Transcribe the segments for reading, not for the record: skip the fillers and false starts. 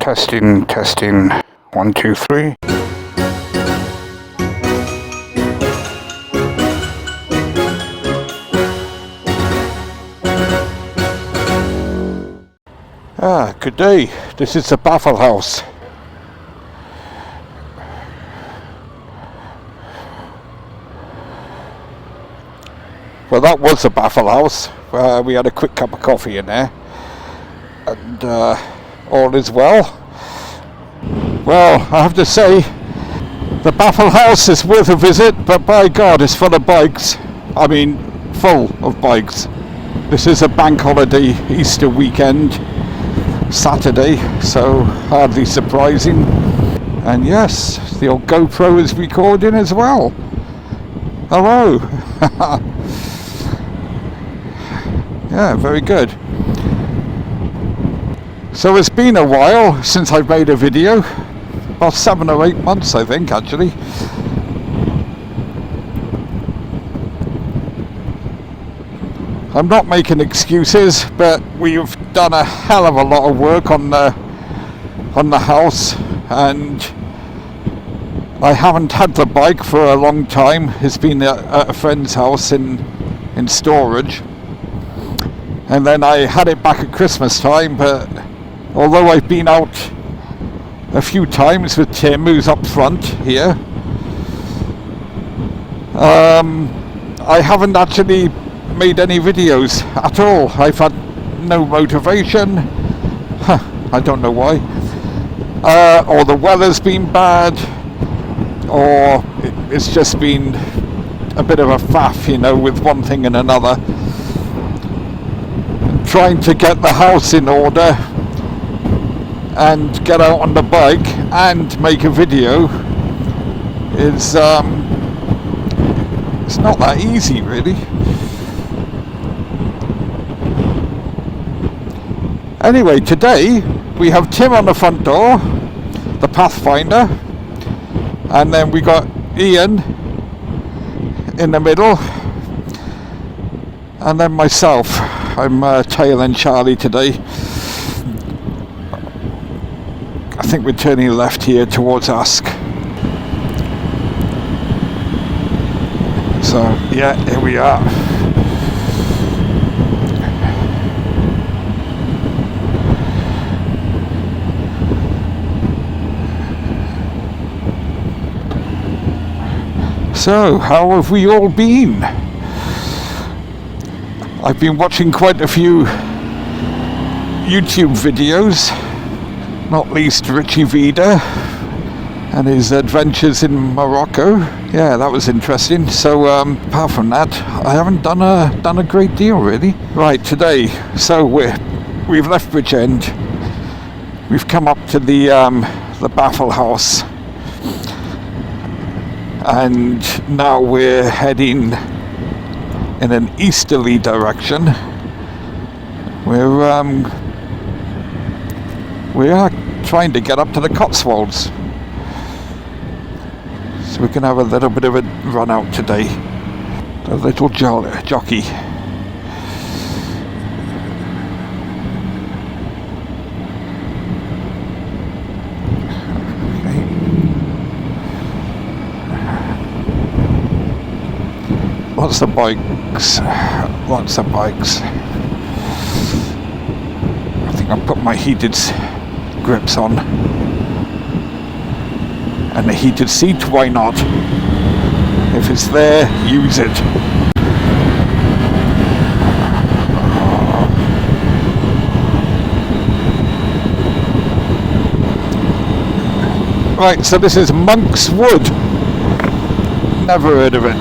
Testing, testing, 1, 2, 3. Good day. This is the Baffle Haus. Well, that was the Baffle Haus. We had a quick cup of coffee in there, and all is well. Well, I have to say, the Baffle Haus is worth a visit, but by God, it's full of bikes. I mean, full of bikes. This is a bank holiday Easter weekend, Saturday, so hardly surprising. And yes, the old GoPro is recording as well. Hello. Yeah, very good. So it's been a while since I've made a video, about 7 or 8 months I think actually. I'm not making excuses, but we've done a hell of a lot of work on the house, and I haven't had the bike for a long time. It's been at a friend's house in storage, and then I had it back at Christmas time, but although I've been out a few times with Tim, who's up front here, I haven't actually made any videos at all. I've had no motivation. I don't know why. Or the weather's been bad, or it's just been a bit of a faff, you know, with one thing and another. And trying to get the house in order and get out on the bike and make a video is it's not that easy really. Anyway, today we have Tim on the front door, the Pathfinder, and then we got Ian in the middle, and then myself. I'm tailing Charlie today. I think we're turning left here towards Ask. So yeah, here we are. So, how have we all been? I've been watching quite a few YouTube videos, not least Richie Vida and his adventures in Morocco. Yeah, that was interesting. So, apart from that, I haven't done a great deal really. Right, today, so we've left Bridgend. We've come up to the Baffle Haus. And now we're heading in an easterly direction. We are trying to get up to the Cotswolds, so we can have a little bit of a run out today. A little jockey. Lots of bikes, lots of bikes. I think I'll put my heated grips on. And the heated seat, why not? If it's there, use it. Right, so this is Monk's Wood. Never heard of it.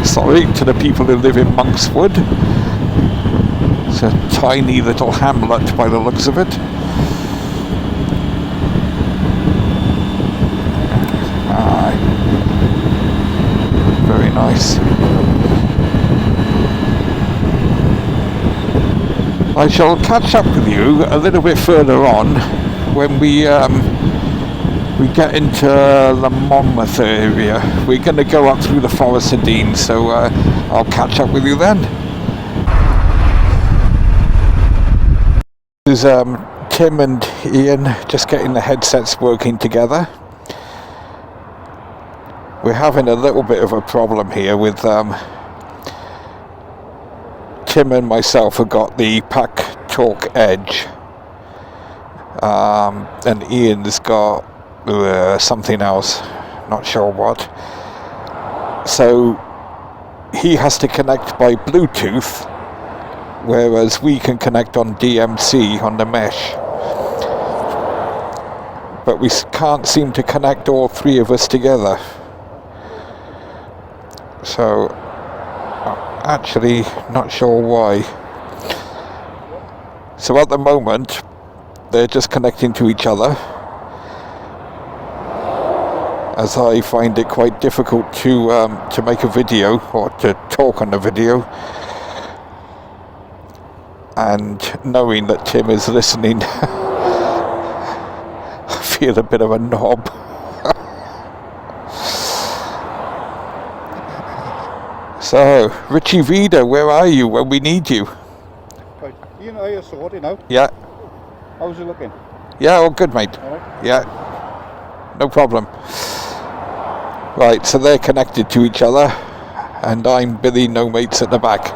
Sorry to the people who live in Monk's Wood. It's a tiny little hamlet by the looks of it. Aye. Very nice. I shall catch up with you a little bit further on when we get into the Monmouth area. We're going to go up through the Forest of Dean, so I'll catch up with you then. This is Tim and Ian just getting the headsets working together. We're having a little bit of a problem here with Tim and myself have got the Pack Talk Edge, and Ian's got something else, not sure what. So he has to connect by Bluetooth, whereas we can connect on DMC on the mesh. But we can't seem to connect all three of us together. So, actually, not sure why. So at the moment, they're just connecting to each other, as I find it quite difficult to make a video or to talk on the video, and knowing that Tim is listening, I feel a bit of a knob. So, Richie Vida, where are you when we need you? Okay. You know your sword, you know? Yeah. How's it looking? Yeah, all good, mate. All right. Yeah, no problem. Right, so they're connected to each other, and I'm Billy No Mates at the back.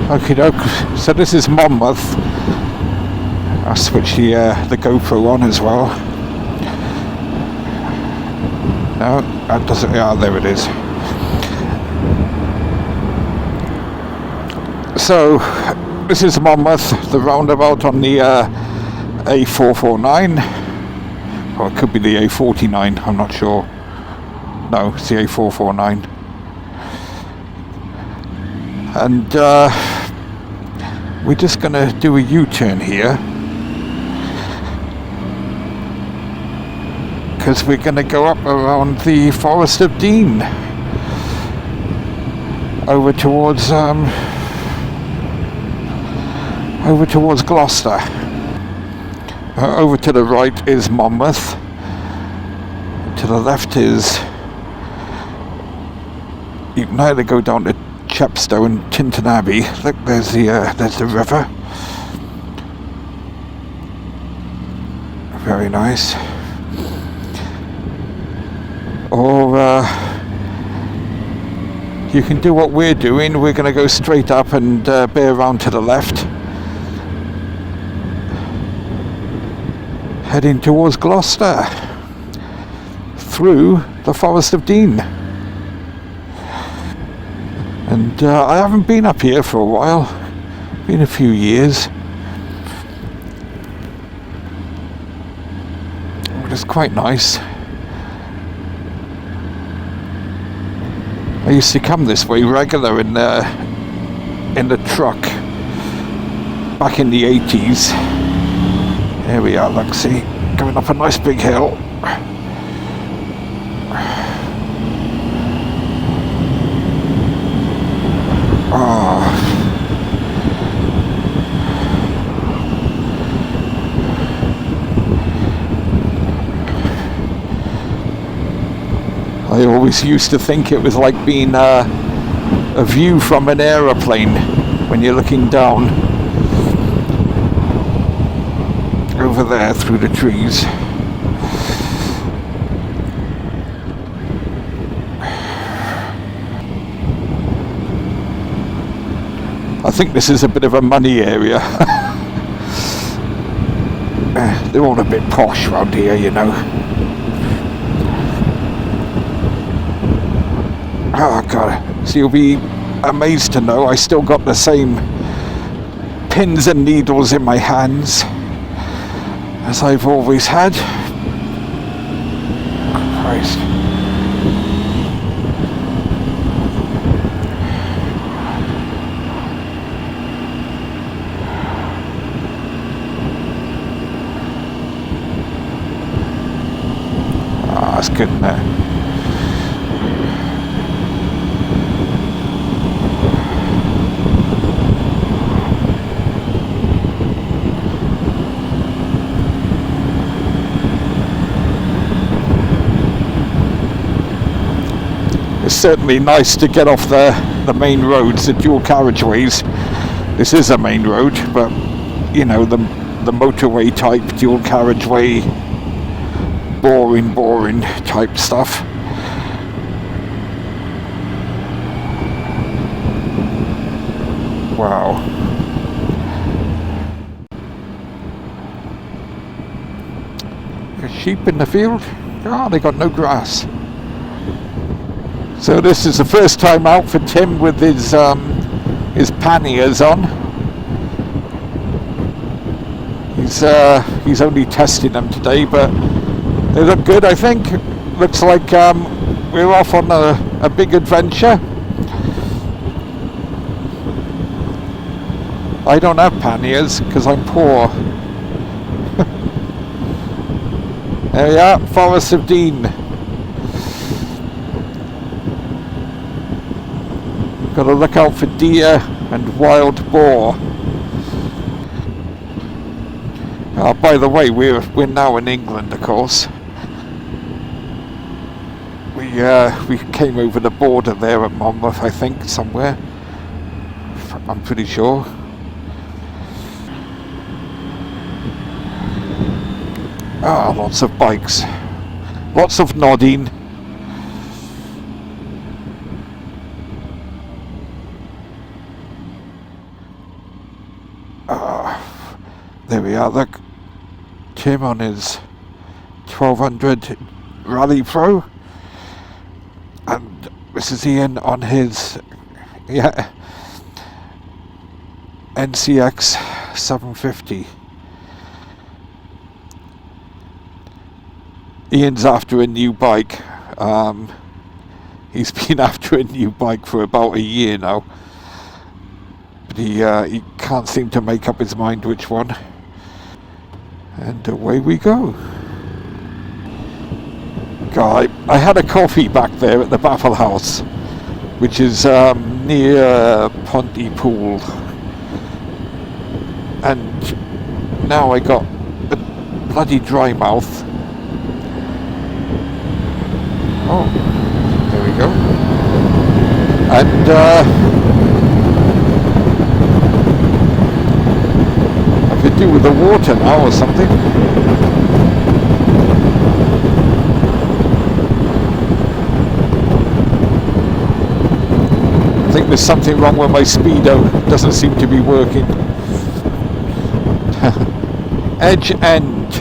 Okie doke, so this is Monmouth. I'll switch the GoPro on as well. No, that doesn't, yeah, there it is. So, this is Monmouth, the roundabout on the A449, or it could be the A49, I'm not sure. No, it's the A449. And we're just going to do a U-turn here, because we're going to go up around the Forest of Dean, over towards Gloucester. Over to the right is Monmouth. To the left is, you can either go down to Chepstow and Tintern Abbey. Look, there's the river. Very nice. Or you can do what we're doing. We're going to go straight up and bear around to the left, heading towards Gloucester through the Forest of Dean. And I haven't been up here for a while, been a few years, but it's quite nice. I used to come this way regular in the truck back in the 80s. Here we are, look, see, going up a nice big hill. Oh. I always used to think it was like being a view from an aeroplane when you're looking down over there through the trees. I think this is a bit of a money area. They're all a bit posh around here, you know. Oh God, so you'll be amazed to know I still got the same pins and needles in my hands as I've always had. Christ. Ah, that's good, isn't it? It's certainly nice to get off the main roads, the dual carriageways, This is a main road, but you know, the motorway type, dual carriageway, boring type stuff. Wow. There's sheep in the field. Oh, they got no grass. So this is the first time out for Tim with his panniers on. He's only testing them today, but they look good, I think. Looks like we're off on a big adventure. I don't have panniers because I'm poor. There we are, Forest of Dean. Got to look out for deer and wild boar. By the way, we're now in England, of course. We came over the border there at Monmouth, I think, somewhere. I'm pretty sure. Lots of bikes. Lots of nodding. There we are, look. Tim on his 1200 Rally Pro. And this is Ian on his NCX 750. Ian's after a new bike. He's been after a new bike for about a year now. But he can't seem to make up his mind which one. And away we go. God, I had a coffee back there at the Baffle Haus, which is near Pontypool. And now I got a bloody dry mouth. Oh, there we go. And I could do with the water now or something. I think there's something wrong with my speedo. It doesn't seem to be working. Edge End.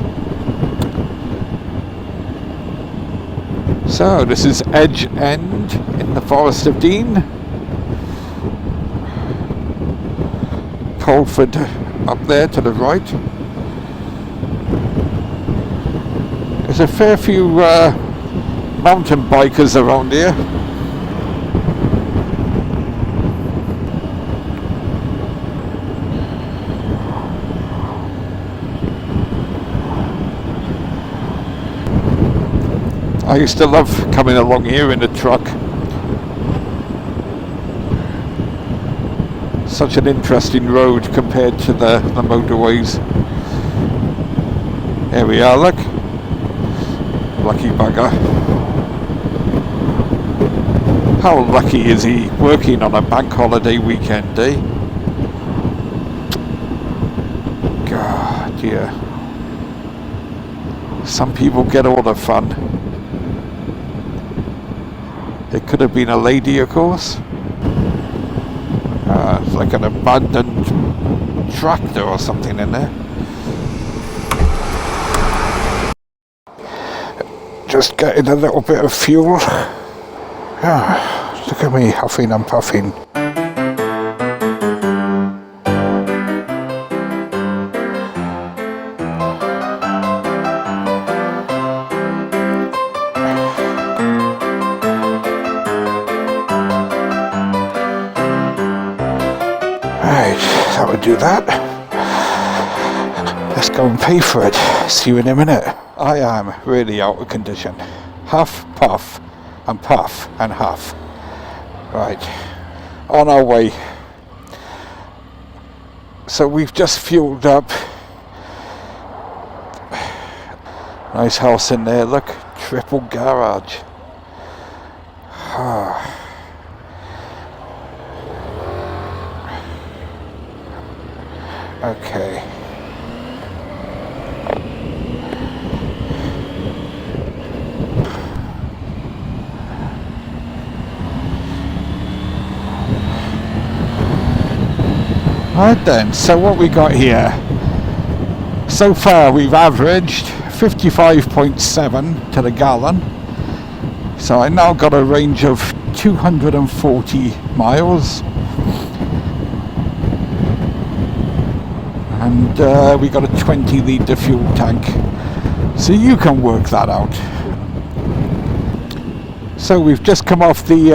So this is Edge End in the Forest of Dean. Colford up there to the right. There's a fair few mountain bikers around here. I used to love coming along here in the truck. Such an interesting road compared to the motorways. Here we are, look. Lucky bugger. How lucky is he working on a bank holiday weekend, eh? God, dear. Some people get all the fun. It could have been a lady, of course. It's like an abandoned tractor or something in there. Just getting a little bit of fuel. Look at me huffing and puffing. That would do that. Let's go and pay for it. See you in a minute. I am really out of condition. Huff, puff, and puff, and huff. Right, on our way. So we've just fueled up. Nice house in there, look. Triple garage. Okay. Right then, so what we got here? So far we've averaged 55.7 to the gallon. So I now got a range of 240 miles. And we got a 20 litre fuel tank. So you can work that out. So we've just come off the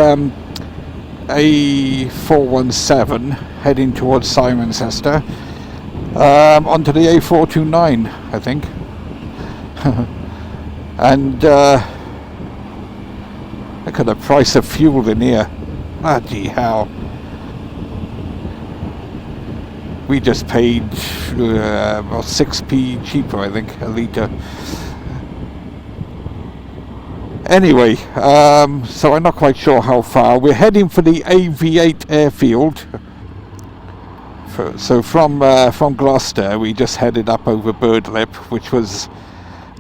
A417 heading towards Cirencester, onto the A429, I think. And look at the price of fuel in here. Bloody hell. We just paid about 6p cheaper, I think, a litre. Anyway, so I'm not quite sure how far. We're heading for the AV8 airfield. So from Gloucester, we just headed up over Birdlip, which was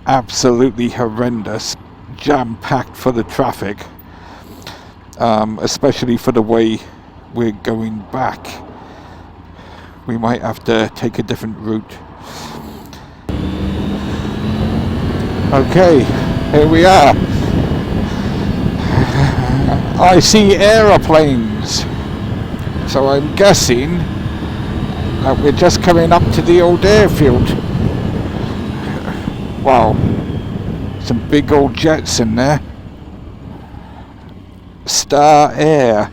absolutely horrendous, jam-packed for the traffic, especially for the way we're going back. We might have to take a different route. Okay, here we are. I see aeroplanes, so I'm guessing that we're just coming up to the old airfield. Wow, some big old jets in there. Star Air.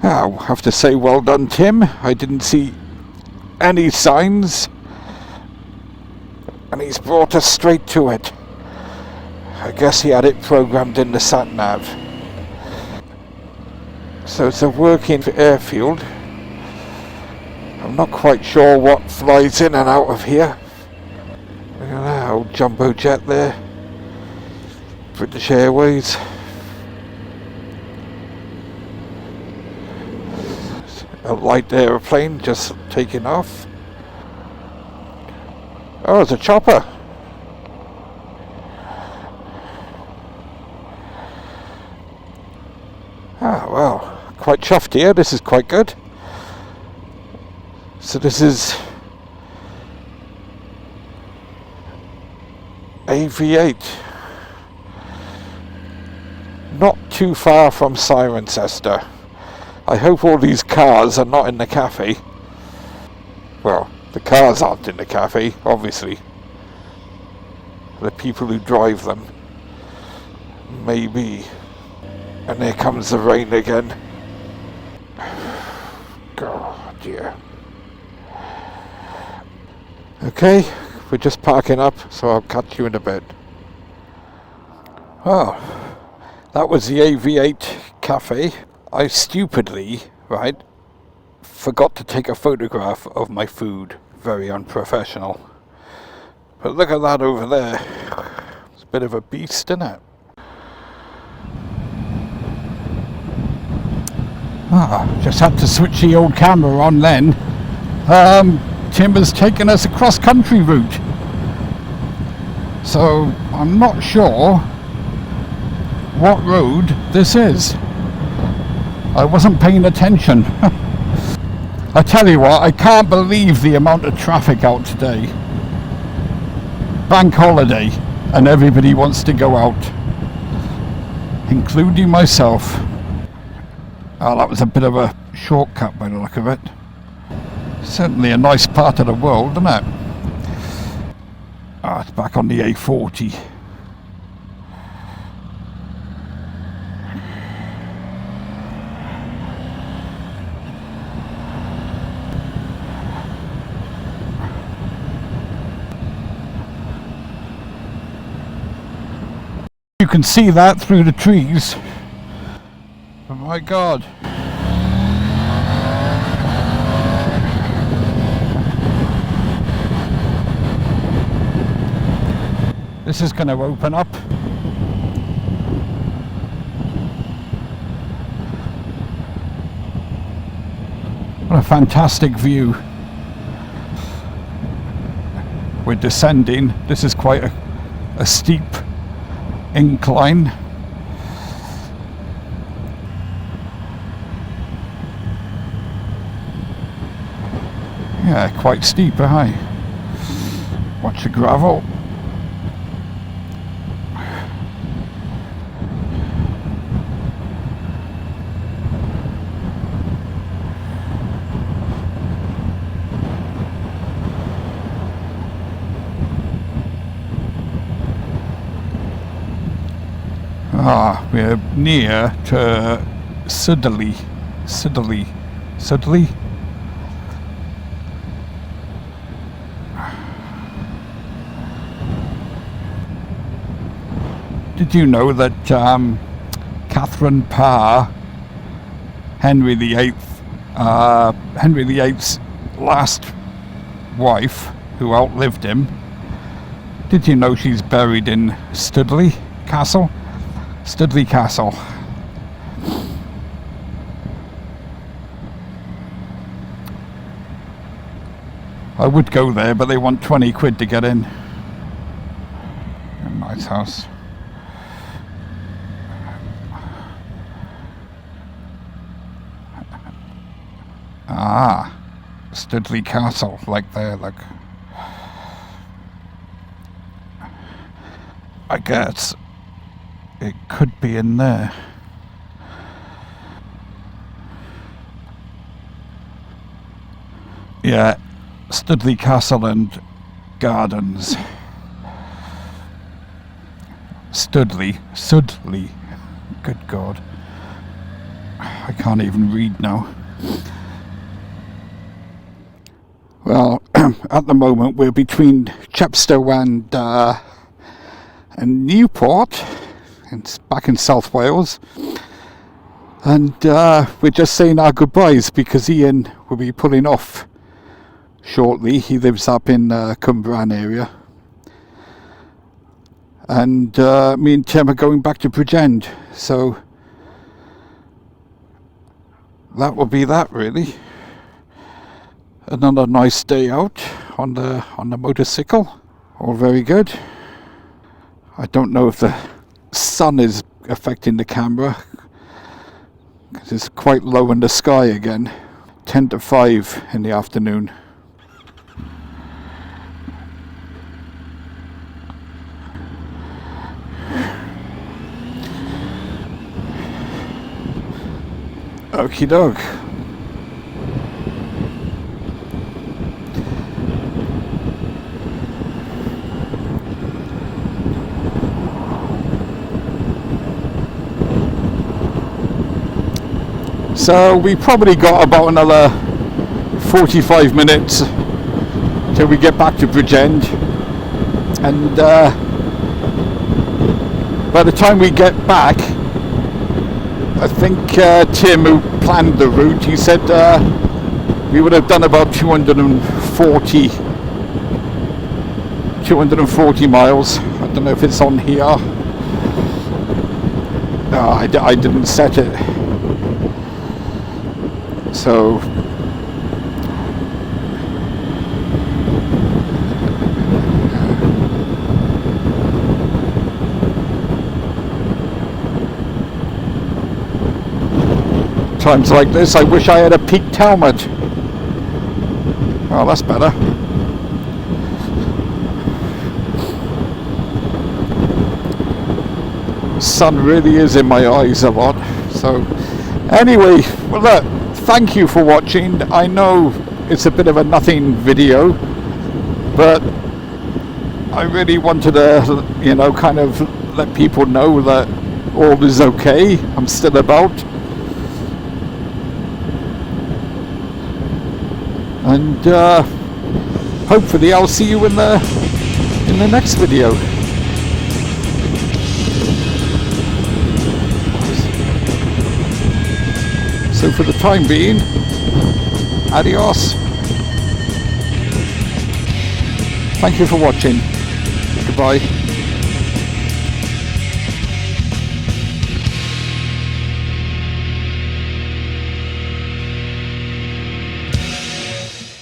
I'll have to say well done, Tim. I didn't see any signs, and he's brought us straight to it. I guess he had it programmed in the sat-nav. So it's a working airfield. I'm not quite sure what flies in and out of here. Look at that old jumbo jet there. British Airways. A light aeroplane just taking off. Oh, it's a chopper. Ah, well, quite chuffed here. This is quite good. So this is AV8. Not too far from Cirencester. I hope all these cars are not in the cafe. Well, the cars aren't in the cafe, obviously. The people who drive them, maybe. And there comes the rain again. God, dear. Okay, we're just parking up, so I'll catch you in a bit. Oh, that was the AV8 cafe. I stupidly, right, forgot to take a photograph of my food. Very unprofessional. But look at that over there. It's a bit of a beast, isn't it? Just had to switch the old camera on then. Tim has taken us a cross-country route. So I'm not sure what road this is. I wasn't paying attention. I tell you what, I can't believe the amount of traffic out today. Bank holiday, and everybody wants to go out, including myself. Oh, that was a bit of a shortcut by the look of it. Certainly a nice part of the world, isn't it? Ah, it's back on the A40. You can see that through the trees. Oh my God. This is going to open up. What a fantastic view. We're descending. This is quite a steep incline. Yeah, quite steep, eh? Watch the gravel. We're near to Sudley. Did you know that Catherine Parr, Henry VIII's last wife, who outlived him, did you know she's buried in Studley Castle? Studley Castle. I would go there, but they want 20 quid to get in. A nice house. Ah, Studley Castle, like there, look. I guess it could be in there. Yeah, Studley Castle and Gardens. Sudley. Good God. I can't even read now. Well, at the moment we're between Chepstow and Newport. It's back in South Wales, and we're just saying our goodbyes because Ian will be pulling off shortly. He lives up in Cwmbran area, and me and Tim are going back to Bridgend, so that will be that really. Another nice day out on the motorcycle. All very good. I don't know if the sun is affecting the camera because it's quite low in the sky again. 10 to 5 in the afternoon. Okie doke. So we probably got about another 45 minutes till we get back to Bridgend, and by the time we get back, I think Tim, who planned the route, he said we would have done about 240 miles. I don't know if it's on here. No, I didn't set it. So times like this I wish I had a peaked helmet. Oh, that's better. The sun really is in my eyes a lot. So anyway, well look, thank you for watching. I know it's a bit of a nothing video, but I really wanted to, kind of let people know that all is okay. I'm still about, and hopefully I'll see you in the next video. So for the time being, adios. Thank you for watching. Goodbye.